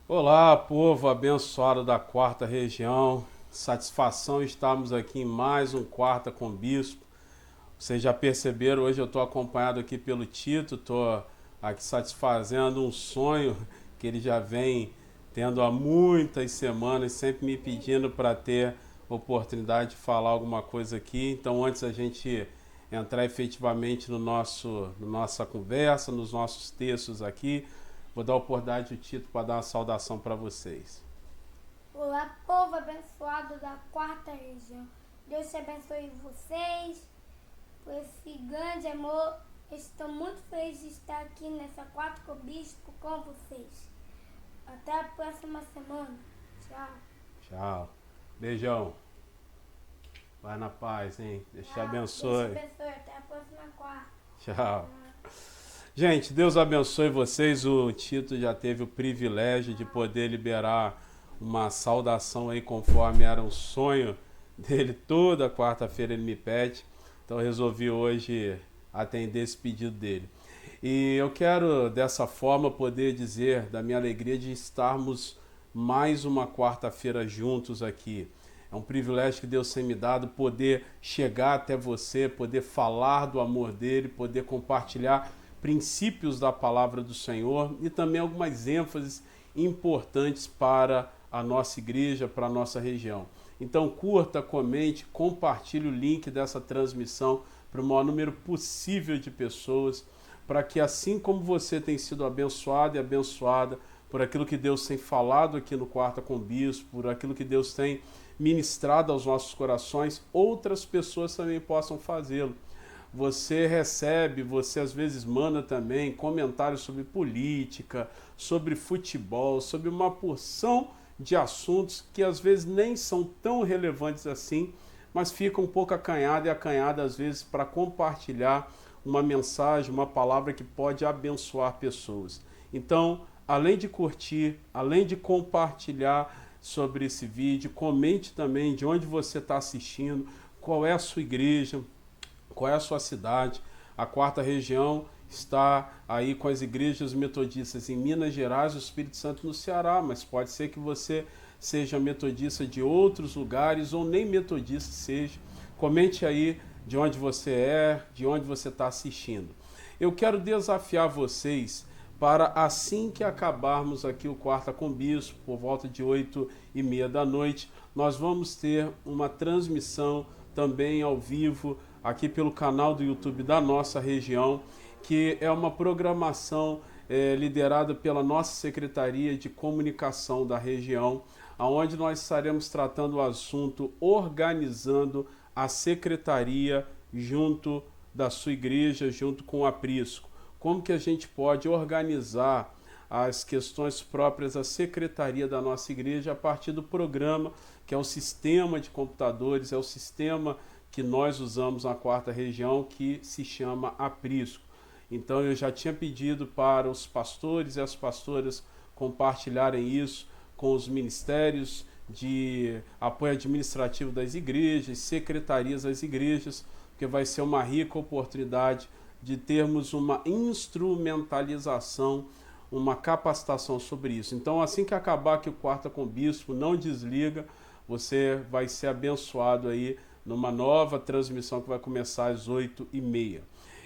Olá, povo abençoado da quarta região. Satisfação estarmos aqui em mais um Quarta com Bispo. Vocês já perceberam, hoje eu estou acompanhado aqui pelo Tito, estou aqui satisfazendo um sonho que ele já vem tendo há muitas semanas, sempre me pedindo para ter oportunidade de falar alguma coisa aqui. Então, antes a gente entrar efetivamente no nossa conversa, nos nossos textos aqui, vou dar a oportunidade ao Tito para dar uma saudação para vocês. Olá, povo abençoado da quarta região. Deus te abençoe vocês por esse grande amor. Estou muito feliz de estar aqui nessa quarta com o bispo com vocês. Até a próxima semana. Tchau. Tchau. Beijão. Vai na paz, hein? Deus te Tchau. Deus te abençoe. abençoe. Até a próxima quarta. Tchau. Gente, Deus abençoe vocês. O Tito já teve o privilégio de poder liberar uma saudação aí conforme era um sonho dele. Toda quarta-feira ele me pede. Então eu resolvi hoje atender esse pedido dele. E eu quero dessa forma poder dizer da minha alegria de estarmos mais uma quarta-feira juntos aqui. É um privilégio que Deus tem me dado poder chegar até você, poder falar do amor dele, poder compartilhar princípios da palavra do Senhor e também algumas ênfases importantes para a nossa igreja, para a nossa região. Então curta, comente, compartilhe o link dessa transmissão para o maior número possível de pessoas, para que assim como você tem sido abençoado e abençoada por aquilo que Deus tem falado aqui no Quarta com o Bispo, por aquilo que Deus tem ministrado aos nossos corações, outras pessoas também possam fazê-lo. Você recebe, você às vezes manda também comentários sobre política, sobre futebol, sobre uma porção de assuntos que às vezes nem são tão relevantes assim, mas fica um pouco acanhada e acanhada às vezes para compartilhar uma mensagem, uma palavra que pode abençoar pessoas. Então, além de curtir, além de compartilhar sobre esse vídeo, comente também de onde você está assistindo, qual é a sua igreja, qual é a sua cidade. A quarta região está aí com as igrejas metodistas em Minas Gerais, o Espírito Santo no Ceará, mas pode ser que você seja metodista de outros lugares ou nem metodista seja. Comente aí de onde você é, de onde você está assistindo. Eu quero desafiar vocês para assim que acabarmos aqui o Quarta com Bispo, por volta de 8h30 da noite, nós vamos ter uma transmissão também ao vivo aqui pelo canal do YouTube da nossa região, que é uma programação liderada pela nossa Secretaria de Comunicação da região, onde nós estaremos tratando o assunto organizando a secretaria junto da sua igreja, junto com o aprisco. Como que a gente pode organizar as questões próprias da secretaria da nossa igreja a partir do programa, que é o sistema de computadores, é o sistema que nós usamos na quarta região, que se chama aprisco. Então eu já tinha pedido para os pastores e as pastoras compartilharem isso com os ministérios de apoio administrativo das igrejas, secretarias das igrejas, porque vai ser uma rica oportunidade de termos uma instrumentalização, uma capacitação sobre isso. Então, assim que acabar aqui o Quarta com o Bispo, não desliga, você vai ser abençoado aí numa nova transmissão que vai começar às 8h30.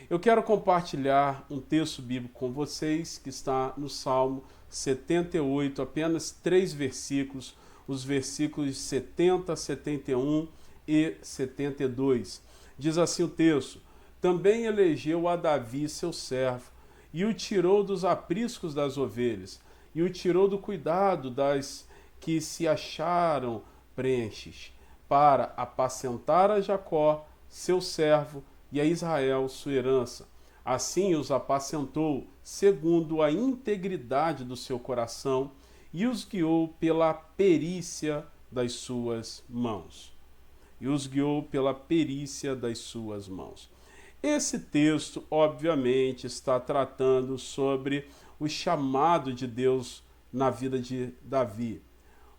Eu quero compartilhar um texto bíblico com vocês, que está no Salmo 78, apenas 3 versículos, os versículos 70, 71 e 72. Diz assim o texto: também elegeu a Davi seu servo, e o tirou dos apriscos das ovelhas, e o tirou do cuidado das que se acharam prenhes, para apacentar a Jacó, seu servo, e a Israel, sua herança. Assim os apacentou, segundo a integridade do seu coração, e os guiou pela perícia das suas mãos. E os guiou pela perícia das suas mãos. Esse texto, obviamente, está tratando sobre o chamado de Deus na vida de Davi.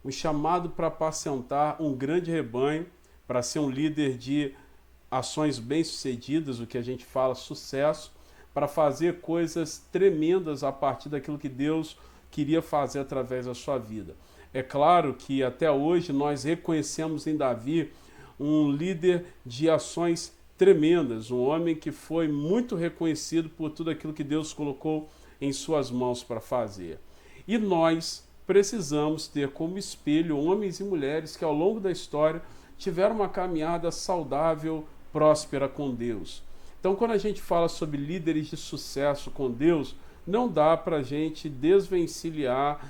Um chamado para apacentar um grande rebanho, para ser um líder de ações bem-sucedidas, o que a gente fala sucesso, para fazer coisas tremendas a partir daquilo que Deus queria fazer através da sua vida. É claro que até hoje nós reconhecemos em Davi um líder de ações tremendas, um homem que foi muito reconhecido por tudo aquilo que Deus colocou em suas mãos para fazer. E nós precisamos ter como espelho homens e mulheres que ao longo da história tiveram uma caminhada saudável, próspera com Deus. Então, quando a gente fala sobre líderes de sucesso com Deus, não dá para a gente desvencilhar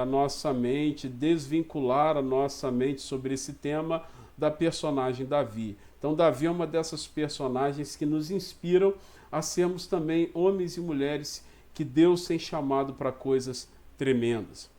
a nossa mente, desvincular a nossa mente sobre esse tema da personagem Davi. Então, Davi é uma dessas personagens que nos inspiram a sermos também homens e mulheres que Deus tem chamado para coisas tremendas.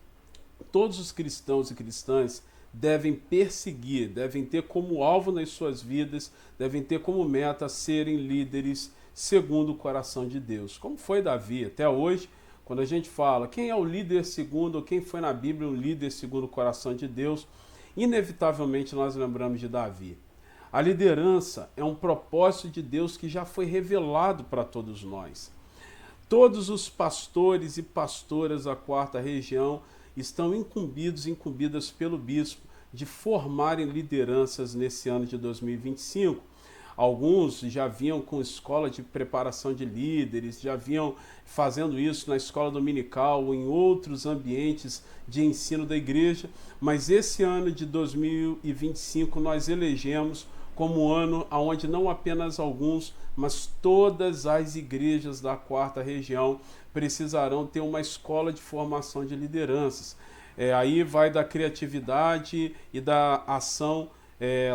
Todos os cristãos e cristãs devem perseguir, devem ter como alvo nas suas vidas, devem ter como meta serem líderes segundo o coração de Deus. Como foi Davi até hoje, quando a gente fala quem é o líder segundo, ou quem foi na Bíblia um líder segundo o coração de Deus, inevitavelmente nós lembramos de Davi. A liderança é um propósito de Deus que já foi revelado para todos nós. Todos os pastores e pastoras da quarta região estão incumbidas pelo bispo de formarem lideranças nesse ano de 2025. Alguns já vinham com escola de preparação de líderes, já vinham fazendo isso na escola dominical ou em outros ambientes de ensino da igreja, mas esse ano de 2025 nós elegemos como ano onde não apenas alguns, mas todas as igrejas da quarta região precisarão ter uma escola de formação de lideranças. Aí vai da criatividade e da ação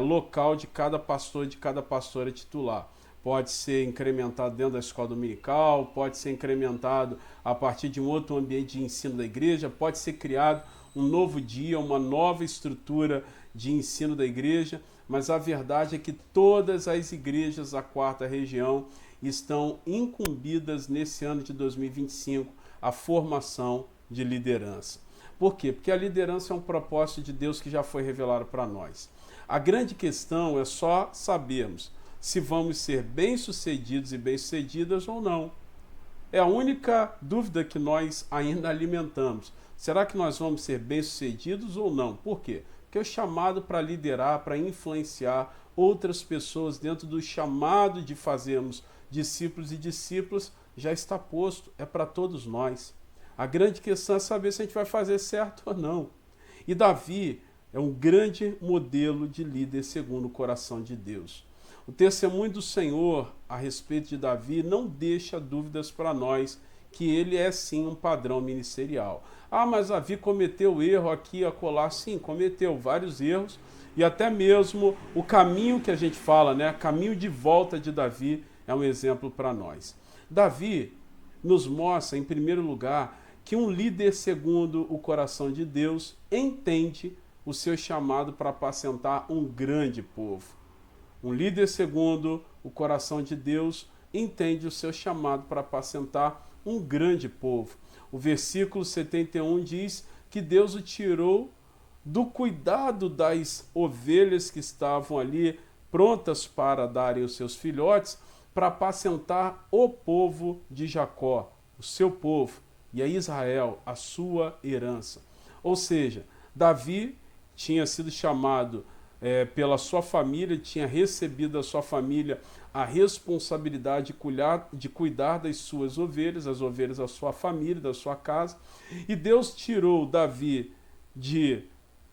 local de cada pastor e de cada pastora titular. Pode ser incrementado dentro da escola dominical, pode ser incrementado a partir de um outro ambiente de ensino da igreja, pode ser criado um novo dia, uma nova estrutura de ensino da igreja, mas a verdade é que todas as igrejas da quarta região estão incumbidas nesse ano de 2025 a formação de liderança. Por quê? Porque a liderança é um propósito de Deus que já foi revelado para nós. A grande questão é só sabermos se vamos ser bem-sucedidos e bem-sucedidas ou não. É a única dúvida que nós ainda alimentamos. Será que nós vamos ser bem-sucedidos ou não? Por quê? Porque o chamado para liderar, para influenciar outras pessoas dentro do chamado de fazermos discípulos e discípulas já está posto, é para todos nós. A grande questão é saber se a gente vai fazer certo ou não. E Davi é um grande modelo de líder segundo o coração de Deus. O testemunho do Senhor a respeito de Davi não deixa dúvidas para nós que ele é sim um padrão ministerial. Ah, mas Davi cometeu erro aqui, acolá. Sim, cometeu vários erros e até mesmo o caminho que a gente fala, né? Caminho de volta de Davi é um exemplo para nós. Davi nos mostra, em primeiro lugar, que um líder segundo o coração de Deus entende o seu chamado para apacentar um grande povo. Um líder segundo o coração de Deus entende o seu chamado para apacentar um grande povo. O versículo 71 diz que Deus o tirou do cuidado das ovelhas que estavam ali prontas para darem os seus filhotes, para apacentar o povo de Jacó, o seu povo, e a Israel, a sua herança. Ou seja, Davi tinha sido chamado pela sua família, tinha recebido da sua família a responsabilidade de cuidar das suas ovelhas, as ovelhas da sua família, da sua casa, e Deus tirou Davi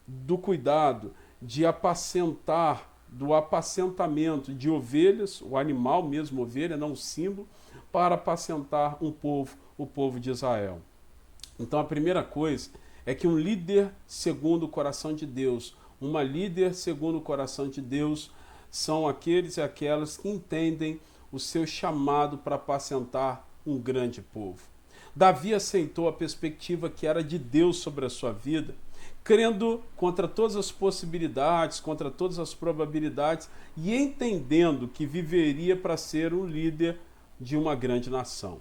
do cuidado, de apacentar, do apacentamento de ovelhas, o animal mesmo, ovelha, não o símbolo, para apacentar um povo, o povo de Israel. Então a primeira coisa é que um líder segundo o coração de Deus, uma líder segundo o coração de Deus, são aqueles e aquelas que entendem o seu chamado para apacentar um grande povo. Davi aceitou a perspectiva que era de Deus sobre a sua vida, crendo contra todas as possibilidades, contra todas as probabilidades e entendendo que viveria para ser um líder de uma grande nação.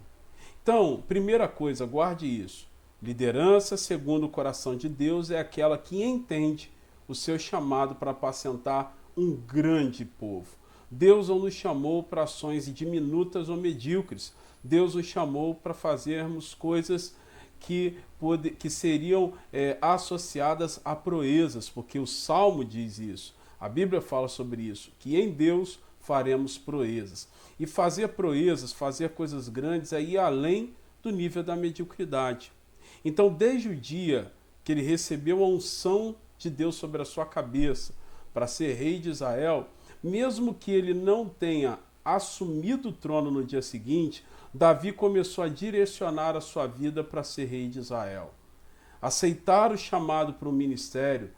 Então, primeira coisa, guarde isso. Liderança segundo o coração de Deus é aquela que entende o seu chamado para apacentar um grande povo. Deus não nos chamou para ações diminutas ou medíocres. Deus nos chamou para fazermos coisas que seriam associadas a proezas, porque o Salmo diz isso, a Bíblia fala sobre isso, que em Deus faremos proezas. E fazer proezas, fazer coisas grandes é ir além do nível da mediocridade. Então, desde o dia que ele recebeu a unção de Deus sobre a sua cabeça para ser rei de Israel, mesmo que ele não tenha assumido o trono no dia seguinte, Davi começou a direcionar a sua vida para ser rei de Israel. Aceitar o chamado para o ministério,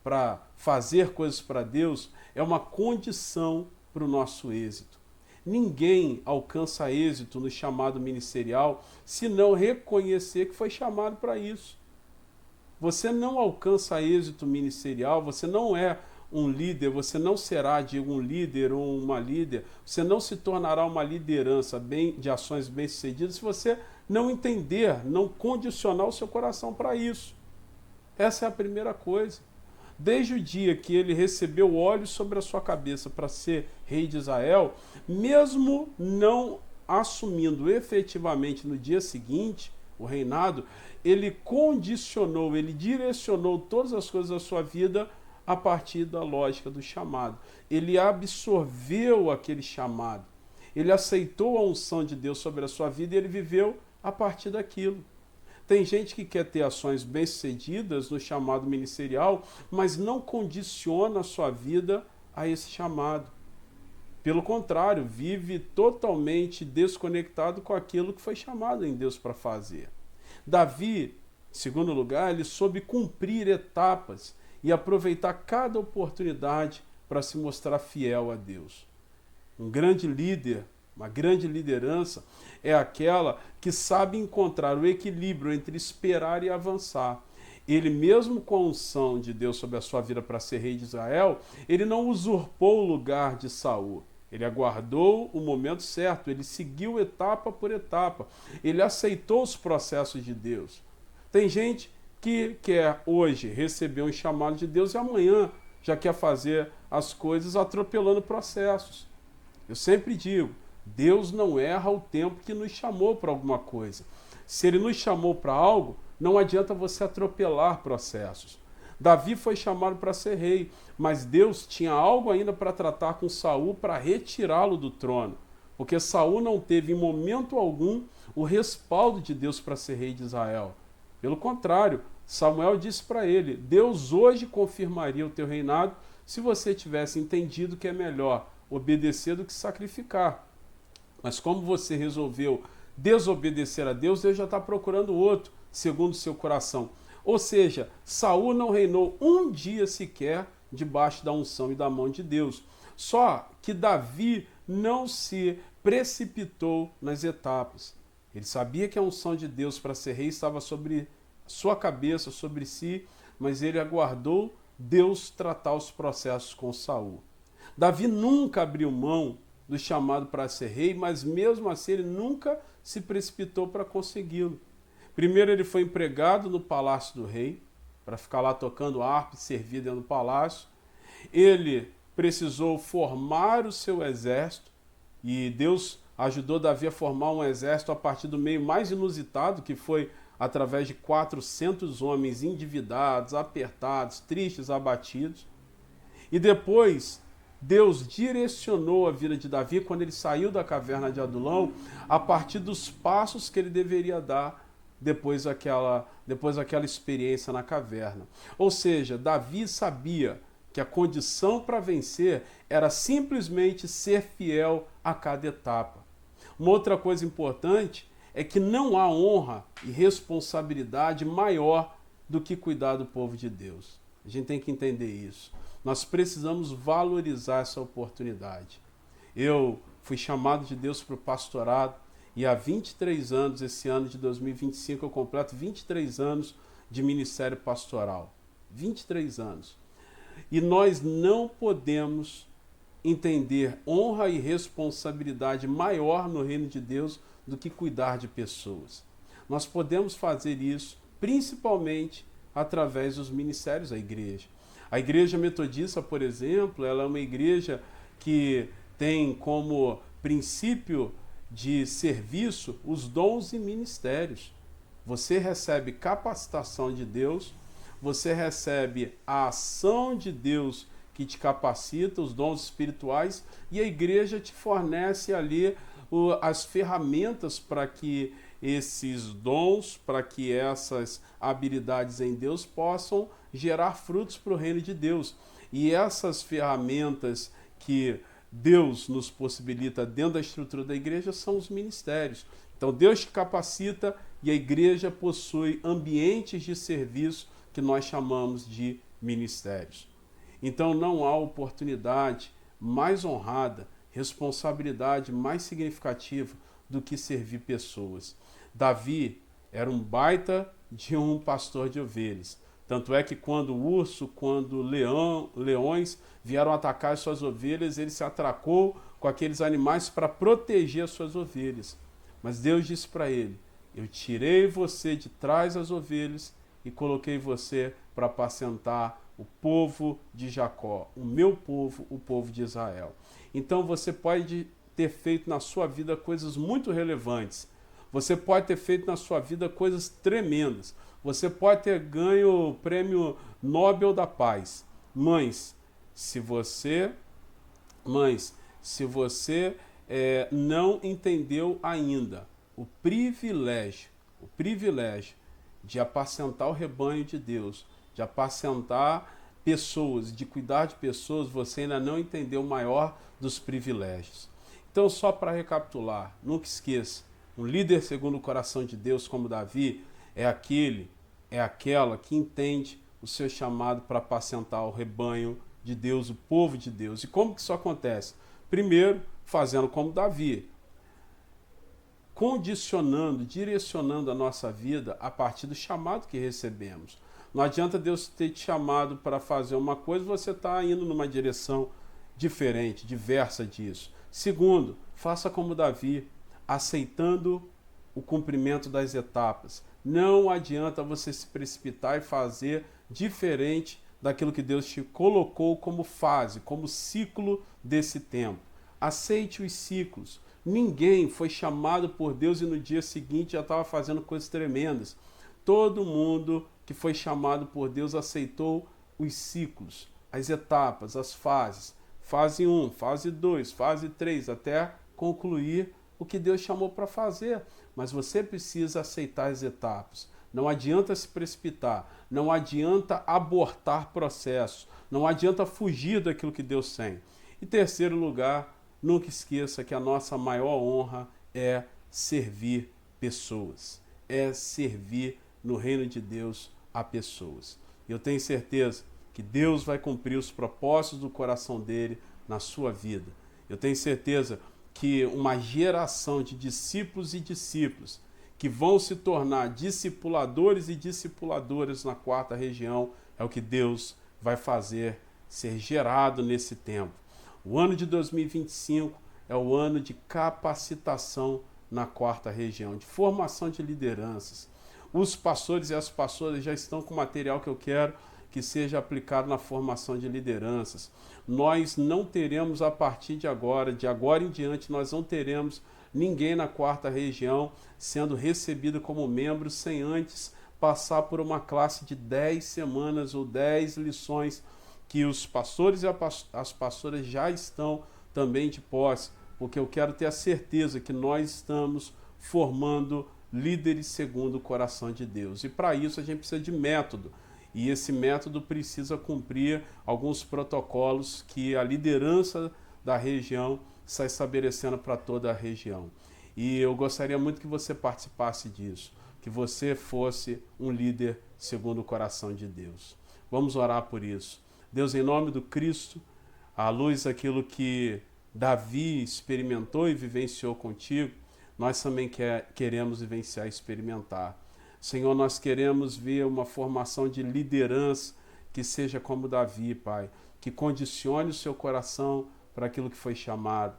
para fazer coisas para Deus, é uma condição para o nosso êxito. Ninguém alcança êxito no chamado ministerial se não reconhecer que foi chamado para isso. Você não alcança êxito ministerial, você não é um líder, você não será de um líder ou uma líder, você não se tornará uma liderança de ações bem-sucedidas se você não entender, não condicionar o seu coração para isso. Essa é a primeira coisa. Desde o dia que ele recebeu óleo sobre a sua cabeça para ser rei de Israel, mesmo não assumindo efetivamente no dia seguinte o reinado, ele condicionou, ele direcionou todas as coisas da sua vida a partir da lógica do chamado. Ele absorveu aquele chamado, ele aceitou a unção de Deus sobre a sua vida e ele viveu a partir daquilo. Tem gente que quer ter ações bem-sucedidas no chamado ministerial, mas não condiciona a sua vida a esse chamado. Pelo contrário, vive totalmente desconectado com aquilo que foi chamado em Deus para fazer. Davi, em segundo lugar, ele soube cumprir etapas e aproveitar cada oportunidade para se mostrar fiel a Deus. Um grande líder, uma grande liderança, é aquela que sabe encontrar o equilíbrio entre esperar e avançar. Ele, mesmo com a unção de Deus sobre a sua vida para ser rei de Israel, ele não usurpou o lugar de Saul. Ele aguardou o momento certo, ele seguiu etapa por etapa, ele aceitou os processos de Deus. Tem gente que quer hoje receber um chamado de Deus e amanhã já quer fazer as coisas atropelando processos. Eu sempre digo, Deus não erra o tempo que nos chamou para alguma coisa. Se ele nos chamou para algo, não adianta você atropelar processos. Davi foi chamado para ser rei, mas Deus tinha algo ainda para tratar com Saul para retirá-lo do trono, porque Saul não teve em momento algum o respaldo de Deus para ser rei de Israel. Pelo contrário, Samuel disse para ele, Deus hoje confirmaria o teu reinado se você tivesse entendido que é melhor obedecer do que sacrificar. Mas como você resolveu desobedecer a Deus, Deus já está procurando outro, segundo o seu coração. Ou seja, Saul não reinou um dia sequer debaixo da unção e da mão de Deus. Só que Davi não se precipitou nas etapas. Ele sabia que a unção de Deus para ser rei estava sobre sua cabeça, sobre si, mas ele aguardou Deus tratar os processos com Saul. Davi nunca abriu mão do chamado para ser rei, mas mesmo assim ele nunca se precipitou para consegui-lo. Primeiro ele foi empregado no palácio do rei, para ficar lá tocando harpa e servir dentro do palácio. Ele precisou formar o seu exército, e Deus ajudou Davi a formar um exército a partir do meio mais inusitado, que foi através de 400 homens endividados, apertados, tristes, abatidos. E depois Deus direcionou a vida de Davi quando ele saiu da caverna de Adulão, a partir dos passos que ele deveria dar depois daquela experiência na caverna. Ou seja, Davi sabia que a condição para vencer era simplesmente ser fiel a cada etapa. Uma outra coisa importante é que não há honra e responsabilidade maior do que cuidar do povo de Deus. A gente tem que entender isso. Nós precisamos valorizar essa oportunidade. Eu fui chamado de Deus para o pastorado e há 23 anos, esse ano de 2025, eu completo 23 anos de ministério pastoral. 23 anos. E nós não podemos entender honra e responsabilidade maior no reino de Deus do que cuidar de pessoas. Nós podemos fazer isso principalmente através dos ministérios da igreja. A igreja metodista, por exemplo, ela é uma igreja que tem como princípio de serviço os dons e ministérios. Você recebe capacitação de Deus, você recebe a ação de Deus que te capacita, os dons espirituais, e a igreja te fornece ali as ferramentas para que esses dons, para que essas habilidades em Deus possam gerar frutos para o reino de Deus. E essas ferramentas que Deus nos possibilita dentro da estrutura da igreja são os ministérios. Então Deus te capacita e a igreja possui ambientes de serviço que nós chamamos de ministérios. Então não há oportunidade mais honrada, responsabilidade mais significativa do que servir pessoas. Davi era um baita de um pastor de ovelhas. Tanto é que quando o urso, quando leões vieram atacar as suas ovelhas, ele se atracou com aqueles animais para proteger as suas ovelhas. Mas Deus disse para ele: eu tirei você de trás das ovelhas e coloquei você para apacentar o povo de Jacó, o meu povo, o povo de Israel. Então você pode ter feito na sua vida coisas muito relevantes. Você pode ter feito na sua vida coisas tremendas. Você pode ter ganho o prêmio Nobel da Paz. Mas se você não entendeu ainda o privilégio de apacentar o rebanho de Deus, de apacentar pessoas, de cuidar de pessoas, você ainda não entendeu o maior dos privilégios. Então, só para recapitular, nunca esqueça, um líder segundo o coração de Deus como Davi é aquela que entende o seu chamado para apacentar o rebanho de Deus, o povo de Deus. E como que isso acontece? Primeiro, fazendo como Davi, condicionando, direcionando a nossa vida a partir do chamado que recebemos. Não adianta Deus ter te chamado para fazer uma coisa e você está indo numa direção diferente, diversa disso. Segundo, faça como Davi, aceitando o cumprimento das etapas. Não adianta você se precipitar e fazer diferente daquilo que Deus te colocou como fase, como ciclo desse tempo. Aceite os ciclos. Ninguém foi chamado por Deus e no dia seguinte já estava fazendo coisas tremendas. Todo mundo que foi chamado por Deus aceitou os ciclos, as etapas, as fases. Fase 1, fase 2, fase 3, até concluir o que Deus chamou para fazer. Mas você precisa aceitar as etapas. Não adianta se precipitar, não adianta abortar processos, não adianta fugir daquilo que Deus tem. Em terceiro lugar, nunca esqueça que a nossa maior honra é servir pessoas, é servir no reino de Deus a pessoas. Eu tenho certeza que Deus vai cumprir os propósitos do coração dele na sua vida. Eu tenho certeza que uma geração de discípulos e discípulos que vão se tornar discipuladores e discipuladoras na quarta região é o que Deus vai fazer ser gerado nesse tempo. O ano de 2025 é o ano de capacitação na quarta região, de formação de lideranças. Os pastores e as pastoras já estão com material que eu quero que seja aplicado na formação de lideranças. Nós não teremos a partir de agora em diante, nós não teremos ninguém na quarta região sendo recebido como membro sem antes passar por uma classe de 10 semanas ou 10 lições que os pastores e as pastoras já estão também de posse, porque eu quero ter a certeza que nós estamos formando líderes segundo o coração de Deus. E para isso a gente precisa de método. E esse método precisa cumprir alguns protocolos que a liderança da região está estabelecendo para toda a região. E eu gostaria muito que você participasse disso, que você fosse um líder segundo o coração de Deus. Vamos orar por isso. Deus, em nome do Cristo, à luz daquilo que Davi experimentou e vivenciou contigo, nós também queremos vivenciar e experimentar. Senhor, nós queremos ver uma formação de liderança que seja como Davi, Pai, que condicione o seu coração para aquilo que foi chamado.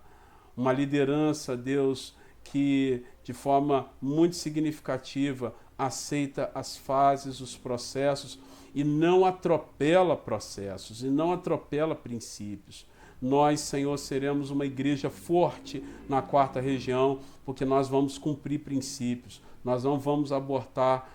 Uma liderança, Deus, que de forma muito significativa aceita as fases, os processos e não atropela processos, e não atropela princípios. nós, Senhor, seremos uma igreja forte na quarta região, porque nós vamos cumprir princípios, nós não vamos abortar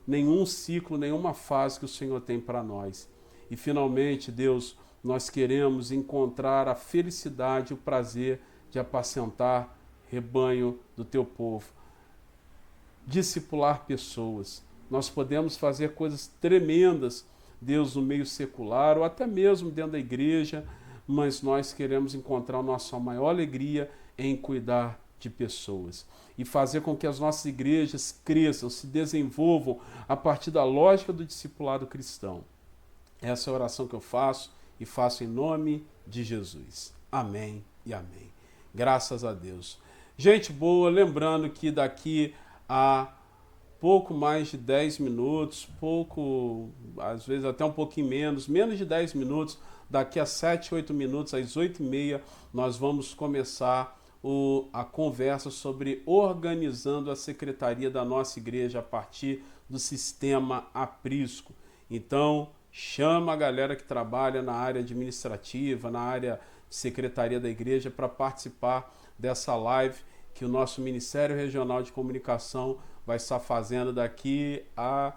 nenhum ciclo, nenhuma fase que o Senhor tem para nós. E finalmente, Deus, nós queremos encontrar a felicidade e o prazer de apacentar rebanho do teu povo, discipular pessoas. Nós podemos fazer coisas tremendas, Deus, no meio secular ou até mesmo dentro da igreja, mas nós queremos encontrar a nossa maior alegria em cuidar de pessoas e fazer com que as nossas igrejas cresçam, se desenvolvam a partir da lógica do discipulado cristão. Essa é a oração que eu faço e faço em nome de Jesus. Amém e amém. Graças a Deus. Gente boa, lembrando que daqui a pouco mais de 10 minutos, às vezes até um pouquinho menos de 10 minutos, daqui a 7, 8 minutos, às 8h30, nós vamos começar a conversa sobre organizando a secretaria da nossa igreja a partir do sistema aprisco. Então, chama a galera que trabalha na área administrativa, na área de secretaria da igreja para participar dessa live que o nosso Ministério Regional de Comunicação vai estar fazendo daqui a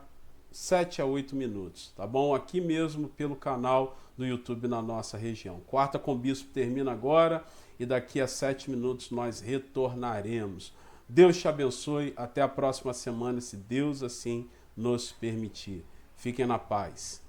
7 a 8 minutos, tá bom? Aqui mesmo pelo canal do YouTube na nossa região. Quarta com Bispo termina agora e daqui a 7 minutos nós retornaremos. Deus te abençoe, até a próxima semana, se Deus assim nos permitir. Fiquem na paz.